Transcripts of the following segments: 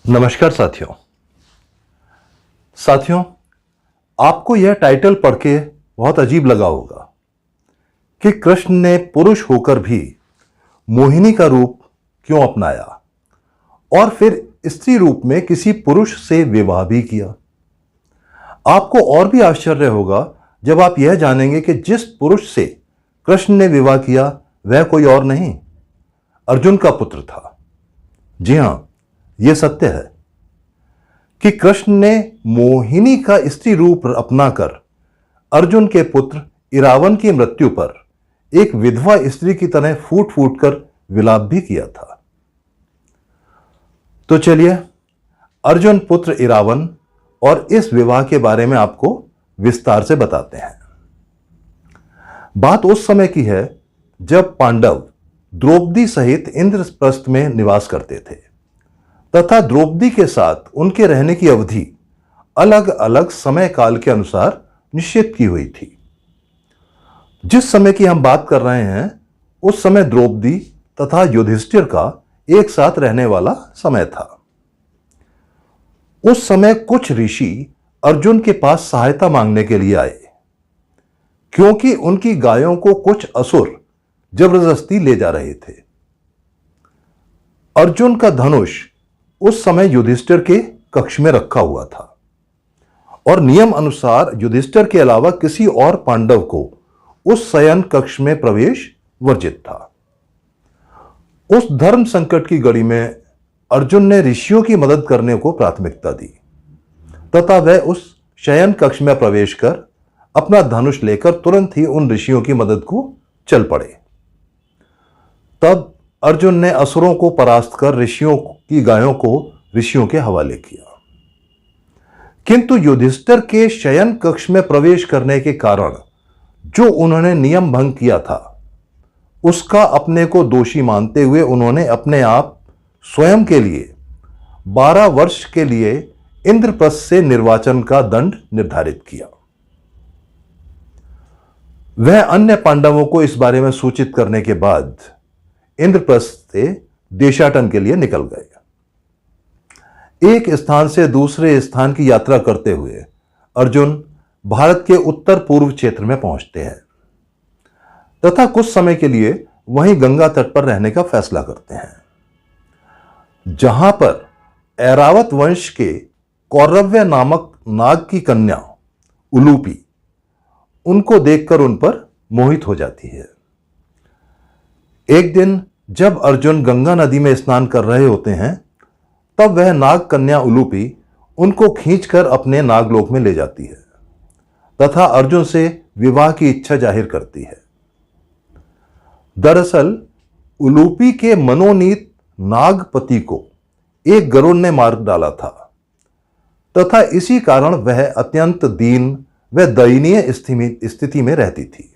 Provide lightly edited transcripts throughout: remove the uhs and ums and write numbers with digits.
नमस्कार साथियों, आपको यह टाइटल पढ़ के बहुत अजीब लगा होगा कि कृष्ण ने पुरुष होकर भी मोहिनी का रूप क्यों अपनाया और फिर स्त्री रूप में किसी पुरुष से विवाह भी किया। आपको और भी आश्चर्य होगा जब आप यह जानेंगे कि जिस पुरुष से कृष्ण ने विवाह किया वह कोई और नहीं, अर्जुन का पुत्र था। जी हां, यह सत्य है कि कृष्ण ने मोहिनी का स्त्री रूप अपनाकर अर्जुन के पुत्र इरावन की मृत्यु पर एक विधवा स्त्री की तरह फूट फूट कर विलाप भी किया था। तो चलिए अर्जुन पुत्र इरावन और इस विवाह के बारे में आपको विस्तार से बताते हैं। बात उस समय की है जब पांडव द्रौपदी सहित इंद्रप्रस्थ में निवास करते थे तथा द्रौपदी के साथ उनके रहने की अवधि अलग अलग समय काल के अनुसार निश्चित की हुई थी। जिस समय की हम बात कर रहे हैं उस समय द्रौपदी तथा युधिष्ठिर का एक साथ रहने वाला समय था। उस समय कुछ ऋषि अर्जुन के पास सहायता मांगने के लिए आए क्योंकि उनकी गायों को कुछ असुर जबरदस्ती ले जा रहे थे। अर्जुन का धनुष उस समय युधिष्ठिर के कक्ष में रखा हुआ था और नियम अनुसार युधिष्ठिर के अलावा किसी और पांडव को उस शयन कक्ष में प्रवेश वर्जित था। उस धर्म संकट की घड़ी में अर्जुन ने ऋषियों की मदद करने को प्राथमिकता दी तथा वह उस शयन कक्ष में प्रवेश कर अपना धनुष लेकर तुरंत ही उन ऋषियों की मदद को चल पड़े। तब अर्जुन ने असुरों को परास्त कर ऋषियों की गायों को ऋषियों के हवाले किया, किंतु युधिष्ठिर के शयन कक्ष में प्रवेश करने के कारण जो उन्होंने नियम भंग किया था उसका अपने को दोषी मानते हुए उन्होंने अपने आप स्वयं के लिए 12 वर्ष के लिए इंद्रप्रस्थ से निर्वाचन का दंड निर्धारित किया। वह अन्य पांडवों को इस बारे में सूचित करने के बाद इंद्रप्रस्थ से देशाटन के लिए निकल गए। एक स्थान से दूसरे स्थान की यात्रा करते हुए अर्जुन भारत के उत्तर पूर्व क्षेत्र में पहुंचते हैं तथा कुछ समय के लिए वहीं गंगा तट पर रहने का फैसला करते हैं, जहां पर ऐरावत वंश के कौरव्य नामक नाग की कन्या उलूपी उनको देखकर उन पर मोहित हो जाती है। एक दिन जब अर्जुन गंगा नदी में स्नान कर रहे होते हैं तब वह नाग कन्या उलूपी उनको खींचकर अपने नागलोक में ले जाती है तथा अर्जुन से विवाह की इच्छा जाहिर करती है। दरअसल उलूपी के मनोनीत नागपति को एक गरुड़ ने मार डाला था तथा इसी कारण वह अत्यंत दीन व दयनीय स्थिति में रहती थी।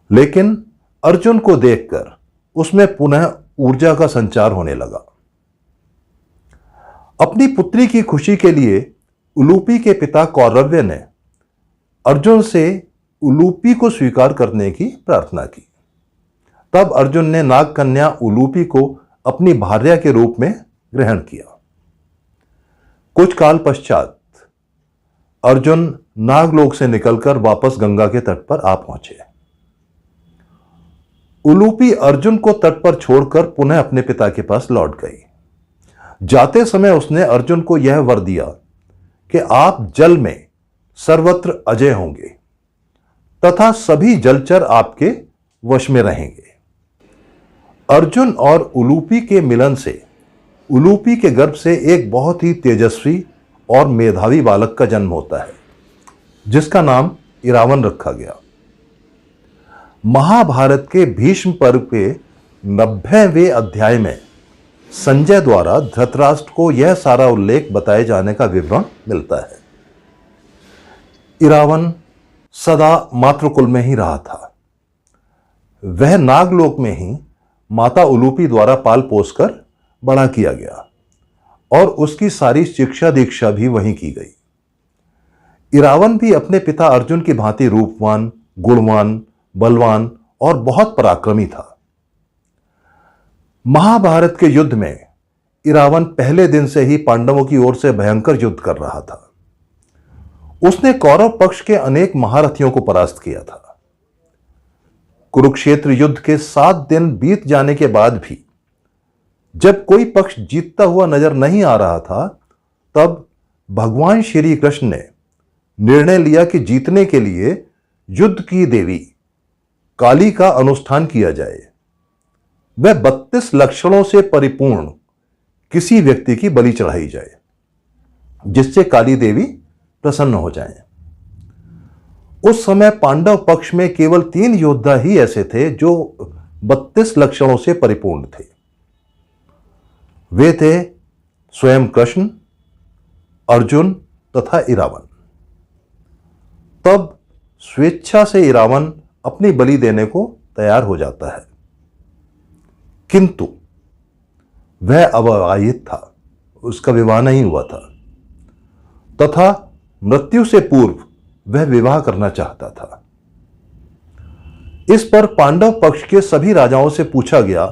लेकिन अर्जुन को देखकर उसमें पुनः ऊर्जा का संचार होने लगा। अपनी पुत्री की खुशी के लिए उलूपी के पिता कौरव्य ने अर्जुन से उलूपी को स्वीकार करने की प्रार्थना की। तब अर्जुन ने नाग कन्या उलूपी को अपनी भार्या के रूप में ग्रहण किया। कुछ काल पश्चात अर्जुन नागलोक से निकलकर वापस गंगा के तट पर आ पहुंचे। उलूपी अर्जुन को तट पर छोड़कर पुनः अपने पिता के पास लौट गई। जाते समय उसने अर्जुन को यह वर दिया कि आप जल में सर्वत्र अजय होंगे तथा सभी जलचर आपके वश में रहेंगे। अर्जुन और उलूपी के मिलन से उलूपी के गर्भ से एक बहुत ही तेजस्वी और मेधावी बालक का जन्म होता है जिसका नाम इरावन रखा गया। महाभारत के भीष्म पर्व के 90वें अध्याय में संजय द्वारा धृतराष्ट्र को यह सारा उल्लेख बताए जाने का विवरण मिलता है। इरावन सदा मातृकुल में ही रहा था। वह नागलोक में ही माता उलूपी द्वारा पाल पोस कर बड़ा किया गया और उसकी सारी शिक्षा दीक्षा भी वहीं की गई। इरावन भी अपने पिता अर्जुन की भांति रूपवान, गुणवान, बलवान और बहुत पराक्रमी था। महाभारत के युद्ध में इरावन पहले दिन से ही पांडवों की ओर से भयंकर युद्ध कर रहा था। उसने कौरव पक्ष के अनेक महारथियों को परास्त किया था। कुरुक्षेत्र युद्ध के 7 दिन बीत जाने के बाद भी जब कोई पक्ष जीतता हुआ नजर नहीं आ रहा था, तब भगवान श्री कृष्ण ने निर्णय लिया कि जीतने के लिए युद्ध की देवी काली का अनुष्ठान किया जाए। वह 32 लक्षणों से परिपूर्ण किसी व्यक्ति की बलि चढ़ाई जाए, जिससे काली देवी प्रसन्न हो जाएं। उस समय पांडव पक्ष में केवल 3 योद्धा ही ऐसे थे जो 32 लक्षणों से परिपूर्ण थे। वे थे स्वयं कृष्ण, अर्जुन तथा इरावन। तब स्वेच्छा से इरावन अपनी बलि देने को तैयार हो जाता है, किंतु वह अविवाहित था, उसका विवाह नहीं हुआ था तथा मृत्यु से पूर्व वह विवाह करना चाहता था। इस पर पांडव पक्ष के सभी राजाओं से पूछा गया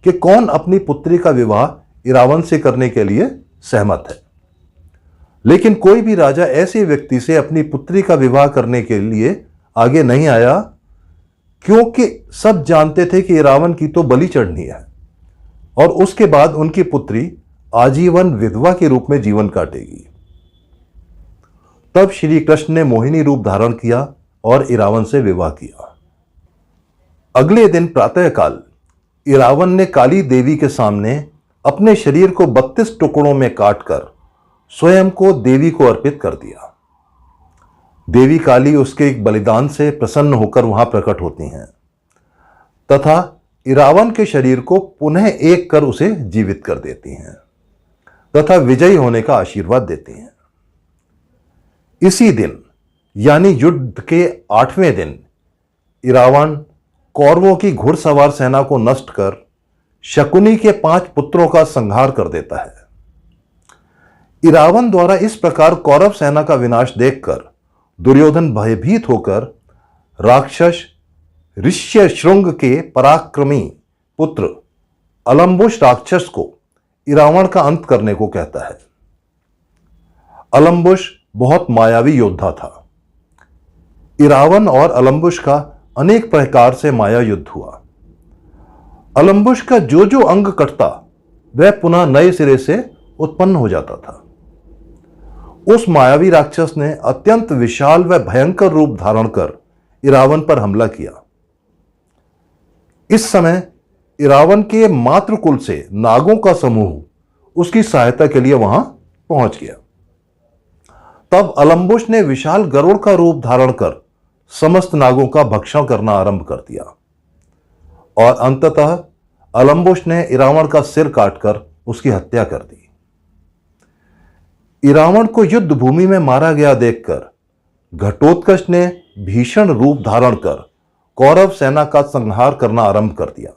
कि कौन अपनी पुत्री का विवाह इरावन से करने के लिए सहमत है, लेकिन कोई भी राजा ऐसे व्यक्ति से अपनी पुत्री का विवाह करने के लिए आगे नहीं आया, क्योंकि सब जानते थे कि इरावन की तो बलि चढ़नी है और उसके बाद उनकी पुत्री आजीवन विधवा के रूप में जीवन काटेगी। तब श्री कृष्ण ने मोहिनी रूप धारण किया और इरावन से विवाह किया। अगले दिन प्रातःकाल इरावन ने काली देवी के सामने अपने शरीर को 32 टुकड़ों में काटकर स्वयं को देवी को अर्पित कर दिया। देवी काली उसके एक बलिदान से प्रसन्न होकर वहां प्रकट होती हैं तथा इरावन के शरीर को पुनः एक कर उसे जीवित कर देती हैं तथा विजयी होने का आशीर्वाद देती हैं। इसी दिन यानी युद्ध के 8वें दिन इरावन कौरवों की घुड़सवार सेना को नष्ट कर शकुनी के 5 पुत्रों का संहार कर देता है। इरावन द्वारा इस प्रकार कौरव सेना का विनाश देखकर दुर्योधन भयभीत होकर राक्षस ऋष्यशृंग के पराक्रमी पुत्र अलम्बुश राक्षस को इरावन का अंत करने को कहता है। अलम्बुश बहुत मायावी योद्धा था। इरावन और अलम्बुश का अनेक प्रकार से माया युद्ध हुआ। अलम्बुश का जो अंग कटता वह पुनः नए सिरे से उत्पन्न हो जाता था। उस मायावी राक्षस ने अत्यंत विशाल व भयंकर रूप धारण कर इरावन पर हमला किया। इस समय इरावन के मातृकुल से नागों का समूह उसकी सहायता के लिए वहां पहुंच गया। तब अलम्बुश ने विशाल गरुड़ का रूप धारण कर समस्त नागों का भक्षण करना आरंभ कर दिया और अंततः अलम्बुश ने इरावन का सिर काटकर उसकी हत्या कर दी। इरावन को युद्ध भूमि में मारा गया देखकर घटोत्कच ने भीषण रूप धारण कर कौरव सेना का संहार करना आरंभ कर दिया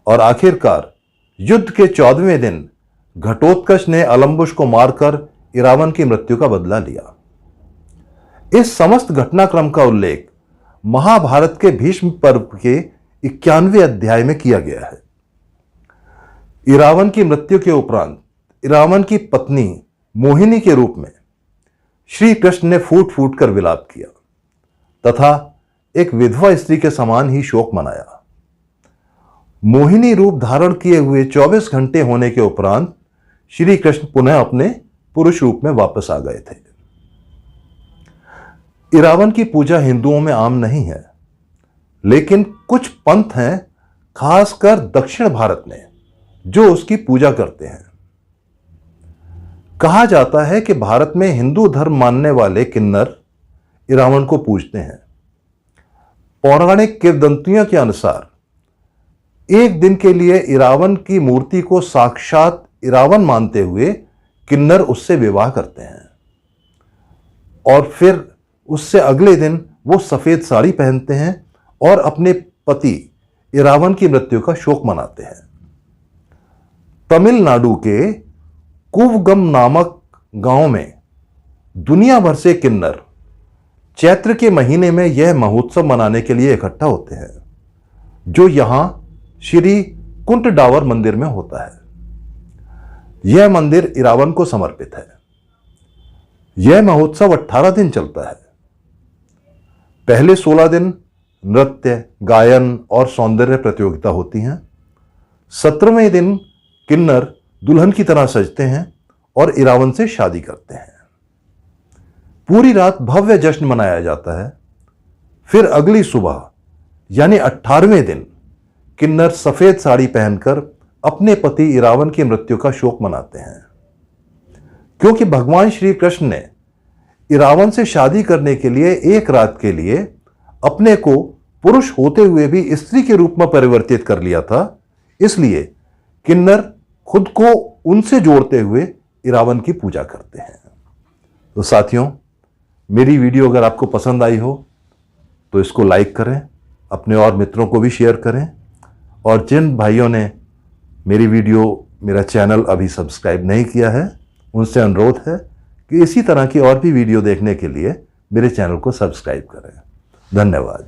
और आखिरकार युद्ध के 14वें दिन घटोत्कच ने अलम्बुश को मारकर इरावन की मृत्यु का बदला लिया। इस समस्त घटनाक्रम का उल्लेख महाभारत के भीष्म पर्व के 91वें अध्याय में किया गया है। इरावन की मृत्यु के उपरांत इरावन की पत्नी मोहिनी के रूप में श्री कृष्ण ने फूट फूट कर विलाप किया तथा एक विधवा स्त्री के समान ही शोक मनाया। मोहिनी रूप धारण किए हुए 24 घंटे होने के उपरांत श्री कृष्ण पुनः अपने पुरुष रूप में वापस आ गए थे। इरावन की पूजा हिंदुओं में आम नहीं है, लेकिन कुछ पंथ हैं, खासकर दक्षिण भारत में, जो उसकी पूजा करते हैं। कहा जाता है कि भारत में हिंदू धर्म मानने वाले किन्नर इरावन को पूजते हैं। पौराणिक किंवदंतियों के अनुसार एक दिन के लिए इरावन की मूर्ति को साक्षात इरावन मानते हुए किन्नर उससे विवाह करते हैं और फिर उससे अगले दिन वो सफेद साड़ी पहनते हैं और अपने पति इरावन की मृत्यु का शोक मनाते हैं। तमिलनाडु के कुवगम नामक गांव में दुनिया भर से किन्नर चैत्र के महीने में यह महोत्सव मनाने के लिए इकट्ठा होते हैं, जो यहां श्री कुंटडावर मंदिर में होता है। यह मंदिर इरावन को समर्पित है। यह महोत्सव 18 दिन चलता है। पहले 16 दिन नृत्य, गायन और सौंदर्य प्रतियोगिता होती हैं। 17वें दिन किन्नर दुल्हन की तरह सजते हैं और इरावन से शादी करते हैं। पूरी रात भव्य जश्न मनाया जाता है। फिर अगली सुबह यानी 18वें दिन किन्नर सफेद साड़ी पहनकर अपने पति इरावन की मृत्यु का शोक मनाते हैं। क्योंकि भगवान श्री कृष्ण ने इरावन से शादी करने के लिए एक रात के लिए अपने को पुरुष होते हुए भी स्त्री के रूप में परिवर्तित कर लिया था, इसलिए किन्नर खुद को उनसे जोड़ते हुए इरावन की पूजा करते हैं। तो साथियों, मेरी वीडियो अगर आपको पसंद आई हो तो इसको लाइक करें, अपने और मित्रों को भी शेयर करें, और जिन भाइयों ने मेरा चैनल अभी सब्सक्राइब नहीं किया है, उनसे अनुरोध है कि इसी तरह की और भी वीडियो देखने के लिए मेरे चैनल को सब्सक्राइब करें। धन्यवाद।